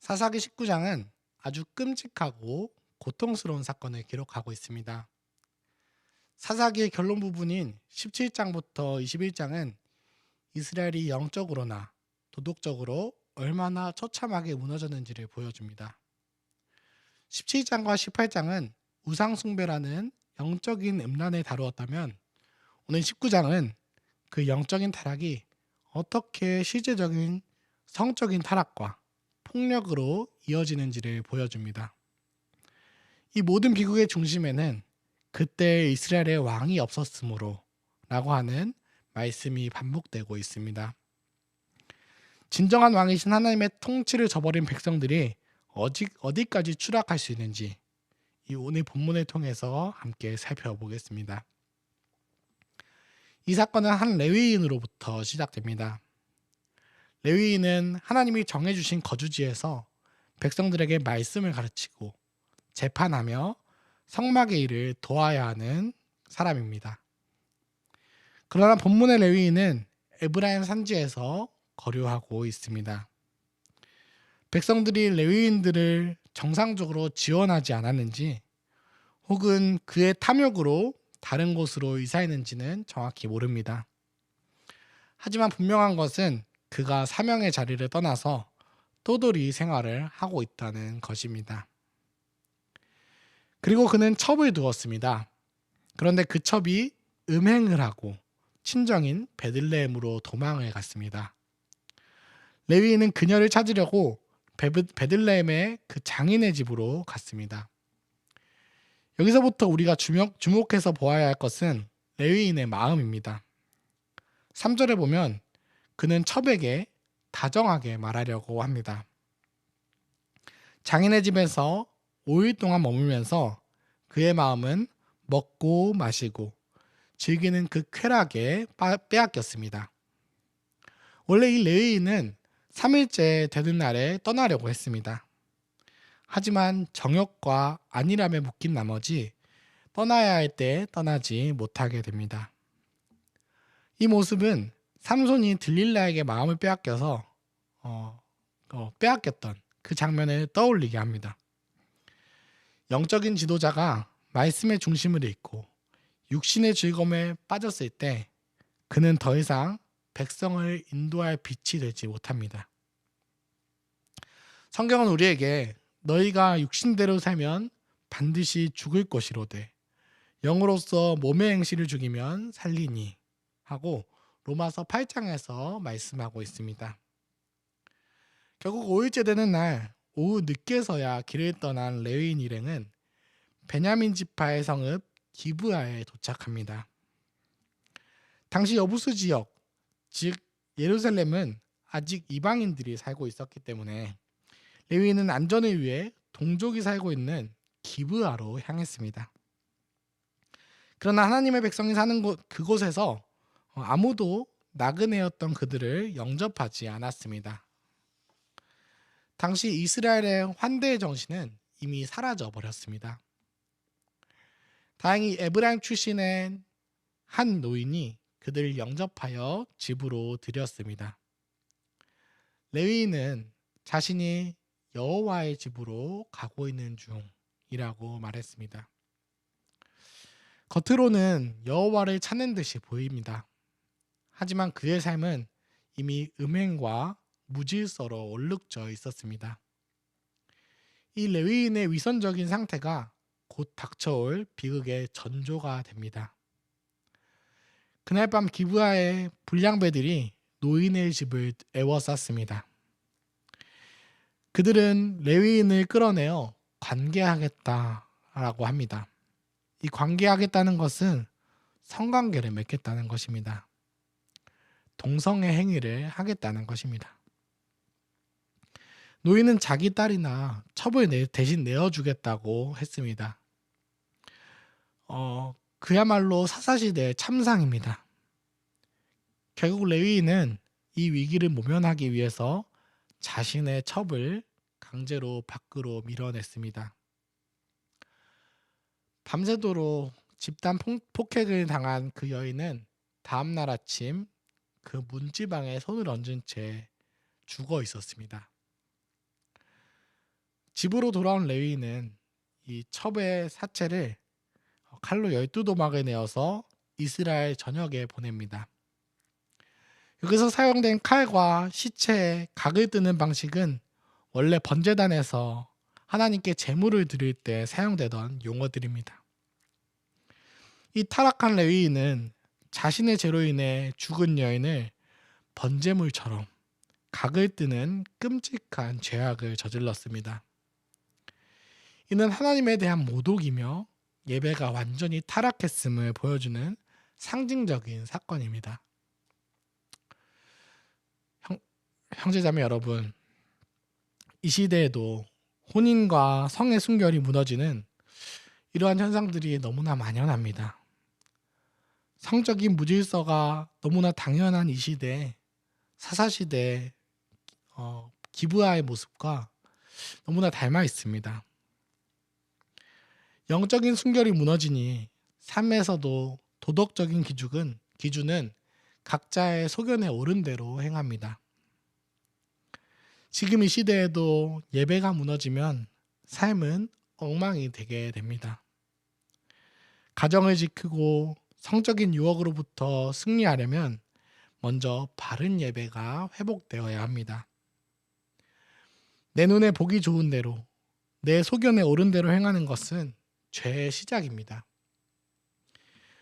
사사기 19장은 아주 끔찍하고 고통스러운 사건을 기록하고 있습니다. 사사기의 결론 부분인 17장부터 21장은 이스라엘이 영적으로나 도덕적으로 얼마나 처참하게 무너졌는지를 보여줍니다. 17장과 18장은 우상숭배라는 영적인 음란을 다루었다면 오늘 19장은 그 영적인 타락이 어떻게 실제적인 성적인 타락과 폭력으로 이어지는지를 보여줍니다. 이 모든 비극의 중심에는 그때 이스라엘의 왕이 없었으므로 라고 하는 말씀이 반복되고 있습니다. 진정한 왕이신 하나님의 통치를 저버린 백성들이 어디까지 추락할 수 있는지 이 오늘 본문을 통해서 함께 살펴보겠습니다. 이 사건은 한 레위인으로부터 시작됩니다. 레위인은 하나님이 정해주신 거주지에서 백성들에게 말씀을 가르치고 재판하며 성막의 일을 도와야 하는 사람입니다. 그러나 본문의 레위인은 에브라임 산지에서 거류하고 있습니다. 백성들이 레위인들을 정상적으로 지원하지 않았는지 혹은 그의 탐욕으로 다른 곳으로 이사했는지는 정확히 모릅니다. 하지만 분명한 것은 그가 사명의 자리를 떠나서 떠돌이 생활을 하고 있다는 것입니다. 그리고 그는 첩을 두었습니다. 그런데 그 첩이 음행을 하고 친정인 베들레헴으로 도망을 갔습니다. 레위인은 그녀를 찾으려고 베들레헴의 그 장인의 집으로 갔습니다. 여기서부터 우리가 주목해서 보아야 할 것은 레위인의 마음입니다. 3절에 보면 그는 첩에게 다정하게 말하려고 합니다. 장인의 집에서 5일 동안 머물면서 그의 마음은 먹고 마시고 즐기는 그 쾌락에 빼앗겼습니다. 원래 이 레위인은 3일째 되는 날에 떠나려고 했습니다. 하지만 정욕과 안일함에 묶인 나머지 떠나야 할 때 떠나지 못하게 됩니다. 이 모습은 삼손이 들릴라에게 마음을 빼앗겼던 그 장면을 떠올리게 합니다. 영적인 지도자가 말씀의 중심을 잃고 육신의 즐거움에 빠졌을 때 그는 더 이상 백성을 인도할 빛이 되지 못합니다. 성경은 우리에게 너희가 육신대로 살면 반드시 죽을 것이로되 영으로서 몸의 행실을 죽이면 살리니 하고 로마서 8장에서 말씀하고 있습니다. 결국 5일째 되는 날 오후 늦게서야 길을 떠난 레위인 일행은 베냐민 지파의 성읍 기브아에 도착합니다. 당시 여부수 지역, 즉 예루살렘은 아직 이방인들이 살고 있었기 때문에 레위인은 안전을 위해 동족이 살고 있는 기브아로 향했습니다. 그러나 하나님의 백성이 사는 그곳에서 아무도 나그네였던 그들을 영접하지 않았습니다. 당시 이스라엘의 환대의 정신은 이미 사라져 버렸습니다. 다행히 에브라임 출신의 한 노인이 그들을 영접하여 집으로 들였습니다. 레위인은 자신이 여호와의 집으로 가고 있는 중이라고 말했습니다. 겉으로는 여호와를 찾는 듯이 보입니다. 하지만 그의 삶은 이미 음행과 무질서로 얼룩져 있었습니다. 이 레위인의 위선적인 상태가 곧 닥쳐올 비극의 전조가 됩니다. 그날 밤 기브아의 불량배들이 노인의 집을 에워쌌습니다. 그들은 레위인을 끌어내어 관계하겠다라고 합니다. 이 관계하겠다는 것은 성관계를 맺겠다는 것입니다. 동성애 행위를 하겠다는 것입니다. 노인은 자기 딸이나 첩을 대신 내어주겠다고 했습니다. 그야말로 사사시대의 참상입니다. 결국 레위인은 이 위기를 모면하기 위해서 자신의 첩을 강제로 밖으로 밀어냈습니다. 밤새도록 집단 폭행을 당한 그 여인은 다음날 아침 그 문지방에 손을 얹은 채 죽어 있었습니다. 집으로 돌아온 레위인은 이 첩의 사체를 칼로 12도막을 내어서 이스라엘 전역에 보냅니다. 여기서 사용된 칼과 시체에 각을 뜨는 방식은 원래 번제단에서 하나님께 제물을 드릴 때 사용되던 용어들입니다. 이 타락한 레위인은 자신의 죄로 인해 죽은 여인을 번제물처럼 각을 뜨는 끔찍한 죄악을 저질렀습니다. 이는 하나님에 대한 모독이며 예배가 완전히 타락했음을 보여주는 상징적인 사건입니다. 형제자매 여러분, 이 시대에도 혼인과 성의 순결이 무너지는 이러한 현상들이 너무나 만연합니다. 성적인 무질서가 너무나 당연한 이 시대에 사사시대의 기브아의 모습과 너무나 닮아 있습니다. 영적인 순결이 무너지니 삶에서도 도덕적인 기준은 각자의 소견에 오른 대로 행합니다. 지금 이 시대에도 예배가 무너지면 삶은 엉망이 되게 됩니다. 가정을 지키고 성적인 유혹으로부터 승리하려면 먼저 바른 예배가 회복되어야 합니다. 내 눈에 보기 좋은 대로, 내 소견에 옳은 대로 행하는 것은 죄의 시작입니다.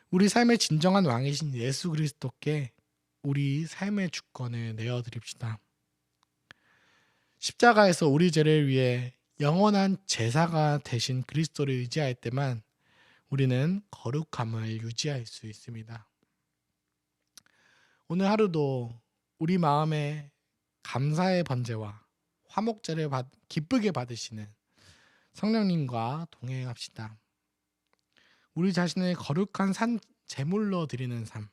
우리 삶의 진정한 왕이신 예수 그리스도께 우리 삶의 주권을 내어드립시다. 십자가에서 우리 죄를 위해 영원한 제사가 되신 그리스도를 의지할 때만 우리는 거룩함을 유지할 수 있습니다. 오늘 하루도 우리 마음에 감사의 번제와 화목제를 기쁘게 받으시는 성령님과 동행합시다. 우리 자신을 거룩한 제물로 드리는 삶,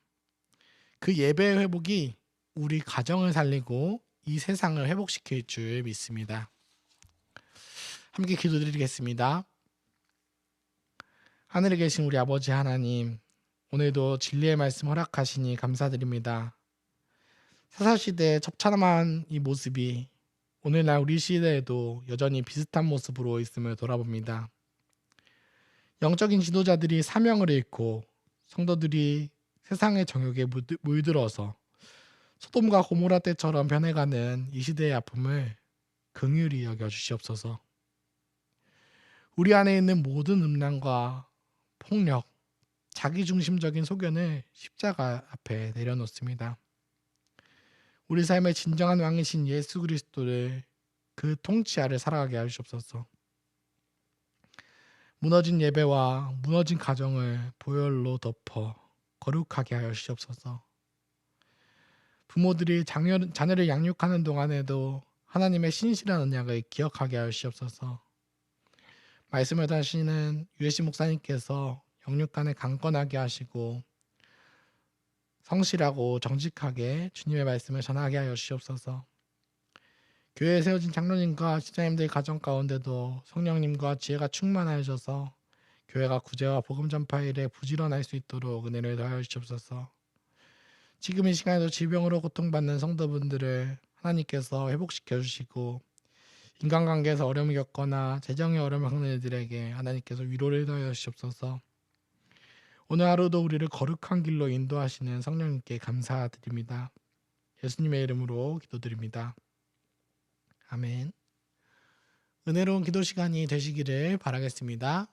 그 예배의 회복이 우리 가정을 살리고 이 세상을 회복시킬 줄 믿습니다. 함께 기도드리겠습니다. 하늘에 계신 우리 아버지 하나님, 오늘도 진리의 말씀 허락하시니 감사드립니다. 사사시대의 처참한 이 모습이 오늘날 우리 시대에도 여전히 비슷한 모습으로 있음을 돌아봅니다. 영적인 지도자들이 사명을 잃고 성도들이 세상의 정욕에 물들어서 소돔과 고모라 때처럼 변해가는 이 시대의 아픔을 긍휼히 여겨주시옵소서. 우리 안에 있는 모든 음란과 폭력, 자기중심적인 소견을 십자가 앞에 내려놓습니다. 우리 삶의 진정한 왕이신 예수 그리스도를 그 통치 아래 살아가게 하시옵소서. 무너진 예배와 무너진 가정을 보혈로 덮어 거룩하게 하여 주시옵소서. 부모들이 자녀를 양육하는 동안에도 하나님의 신실한 언약을 기억하게 하여 주시옵소서. 말씀을 하시는 유해신 목사님께서 영육간에 강건하게 하시고 성실하고 정직하게 주님의 말씀을 전하게 하여 주시옵소서. 교회에 세워진 장로님과 집사님들의 가정 가운데도 성령님과 지혜가 충만하셔서 교회가 구제와 복음 전파 일에 부지런할 수 있도록 은혜를 더하여 주시옵소서. 지금 이 시간에도 질병으로 고통받는 성도분들을 하나님께서 회복시켜 주시고 인간관계에서 어려움을 겪거나 재정의 어려움을 겪는 이들에게 하나님께서 위로를 더하여 주시옵소서. 오늘 하루도 우리를 거룩한 길로 인도하시는 성령님께 감사드립니다. 예수님의 이름으로 기도드립니다. 아멘. 은혜로운 기도 시간이 되시기를 바라겠습니다.